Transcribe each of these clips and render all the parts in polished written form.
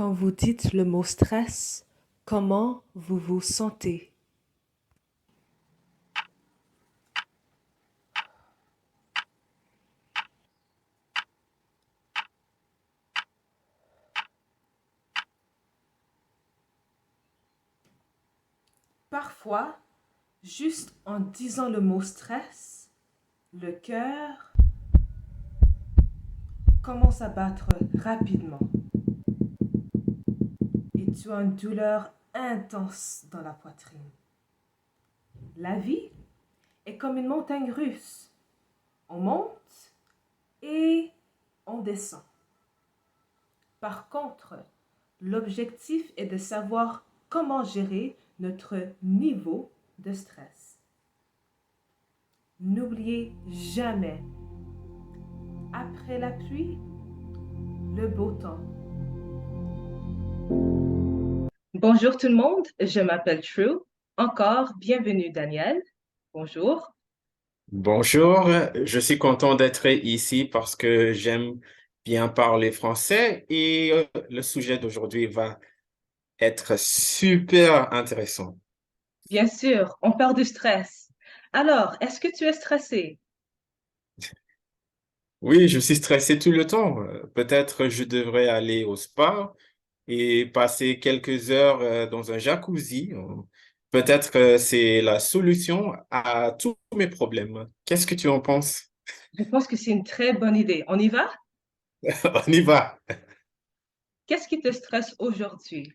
Quand vous dites le mot stress, comment vous vous sentez? Parfois, juste en disant le mot stress, le cœur commence à battre rapidement et tu as une douleur intense dans la poitrine. La vie est comme une montagne russe. On monte et on descend. Par contre, l'objectif est de savoir comment gérer notre niveau de stress. N'oubliez jamais, après la pluie, le beau temps. Bonjour tout le monde, je m'appelle True. Encore bienvenue Daniel. Bonjour. Bonjour, je suis content d'être ici parce que j'aime bien parler français et le sujet d'aujourd'hui va être super intéressant. Bien sûr, on parle du stress. Alors, est-ce que tu es stressé? Oui, je suis stressé tout le temps. Peut-être je devrais aller au spa et passer quelques heures dans un jacuzzi. Peut-être c'est la solution à tous mes problèmes. Qu'est-ce que tu en penses? Je pense que c'est une très bonne idée. On y va? On y va. Qu'est-ce qui te stresse aujourd'hui?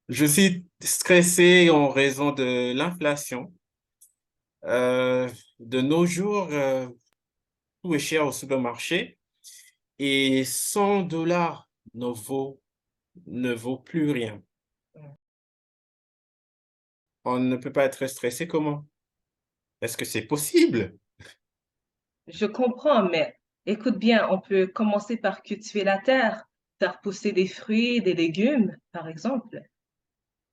Je suis stressé en raison de l'inflation. Euh, de nos jours, tout est cher au supermarché et 100 dollars ne vaut plus rien. On ne peut pas être stressé comment? Est-ce que c'est possible? Je comprends, mais écoute bien, on peut commencer par cultiver la terre, faire pousser des fruits, des légumes, par exemple.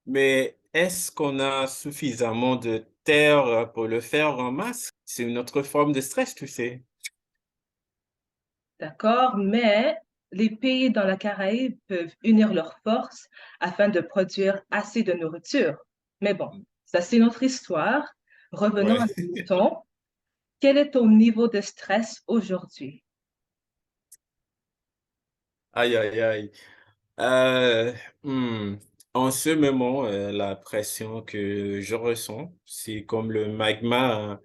Mais est-ce qu'on a suffisamment de terre pour le faire en masse? C'est une autre forme de stress, tu sais. D'accord? Mais les pays dans la Caraïbe peuvent unir leurs forces afin de produire assez de nourriture. Mais bon, ça c'est notre histoire. Revenons à Ouais. nos moutons. Quel est ton niveau de stress aujourd'hui? Aïe, aïe, aïe. Euh, hmm. En ce moment, la pression que je ressens, c'est comme le magma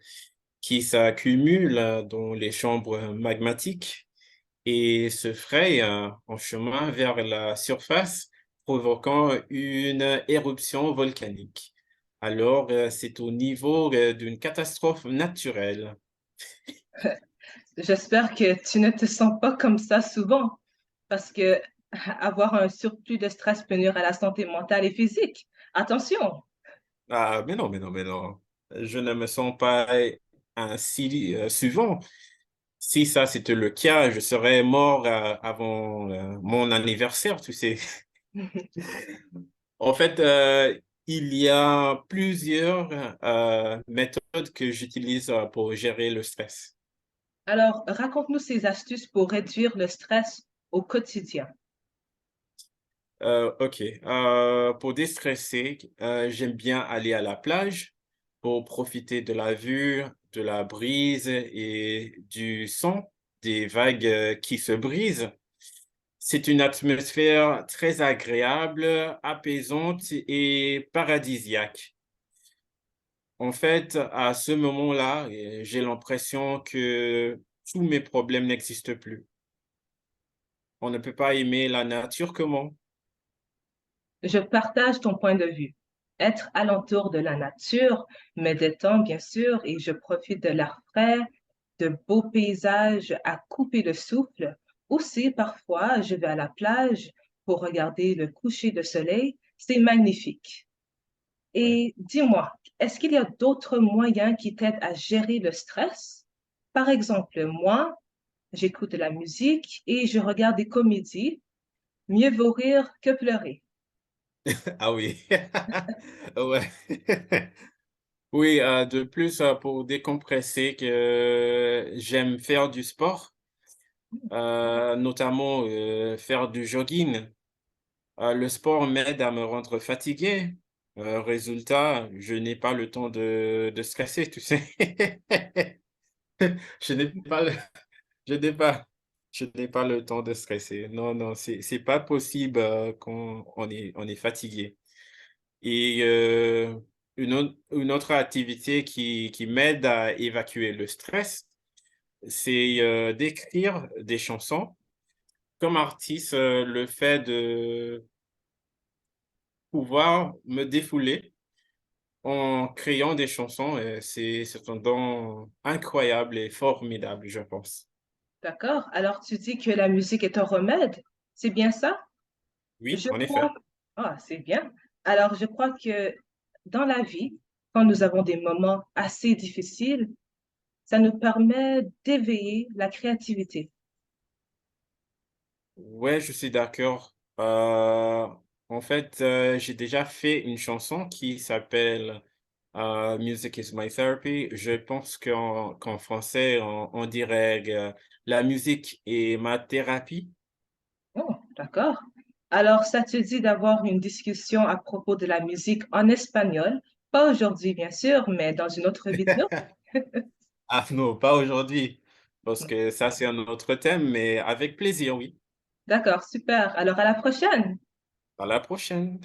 qui s'accumule dans les chambres magmatiques et se fraye en chemin vers la surface, provoquant une éruption volcanique. Alors, c'est au niveau d'une catastrophe naturelle. J'espère que tu ne te sens pas comme ça souvent, parce que avoir un surplus de stress peut nuire à la santé mentale et physique. Attention! Ah, mais non, mais non, mais non. Je ne me sens pas ainsi souvent. Si ça c'était le cas, je serais mort avant mon anniversaire, tu sais. En fait, il y a plusieurs méthodes que j'utilise pour gérer le stress. Alors, raconte-nous ces astuces pour réduire le stress au quotidien. Ok. Pour déstresser, j'aime bien aller à la plage pour profiter de la vue, de la brise et du son des vagues qui se brisent. C'est une atmosphère très agréable, apaisante et paradisiaque. En fait, à ce moment-là, j'ai l'impression que tous mes problèmes n'existent plus. On ne peut pas aimer la nature comment? Je partage ton point de vue. Être alentour de la nature me détend, bien sûr, et je profite de l'air frais, de beaux paysages à couper le souffle. Aussi, parfois, je vais à la plage pour regarder le coucher de soleil. C'est magnifique. Ouais. Et dis-moi, est-ce qu'il y a d'autres moyens qui t'aident à gérer le stress? Par exemple, moi, j'écoute de la musique et je regarde des comédies. Mieux vaut rire que pleurer. Ah oui. Ouais. Oui, de plus, pour décompresser, que j'aime faire du sport, notamment faire du jogging. Le sport m'aide à me rendre fatigué. Résultat, je n'ai pas le temps de stresser, tu sais? Je n'ai pas le je n'ai pas je n'ai pas le temps de stresser. Non, non, c'est pas possible, quand on est fatigué et une autre activité qui m'aide à évacuer le stress, c'est, d'écrire des chansons. Comme artiste, le fait de pouvoir me défouler en créant des chansons, c'est un don incroyable et formidable, je pense. D'accord? Alors tu dis que la musique est un remède, c'est bien ça? Oui, Je en crois effet. ah, c'est bien. Alors je crois que dans la vie, quand nous avons des moments assez difficiles, ça nous permet d'éveiller la créativité. Ouais, je suis d'accord. En fait, j'ai déjà fait une chanson qui s'appelle, Music is my therapy. Je pense qu'en français, on dirait, la musique est ma thérapie. Oh, d'accord. Alors ça te dit d'avoir une discussion à propos de la musique en espagnol? Pas aujourd'hui, bien sûr, mais dans une autre vidéo? Ah non, pas aujourd'hui, parce que ça, c'est un autre thème, mais avec plaisir, oui. D'accord, super. Alors à la prochaine. À la prochaine.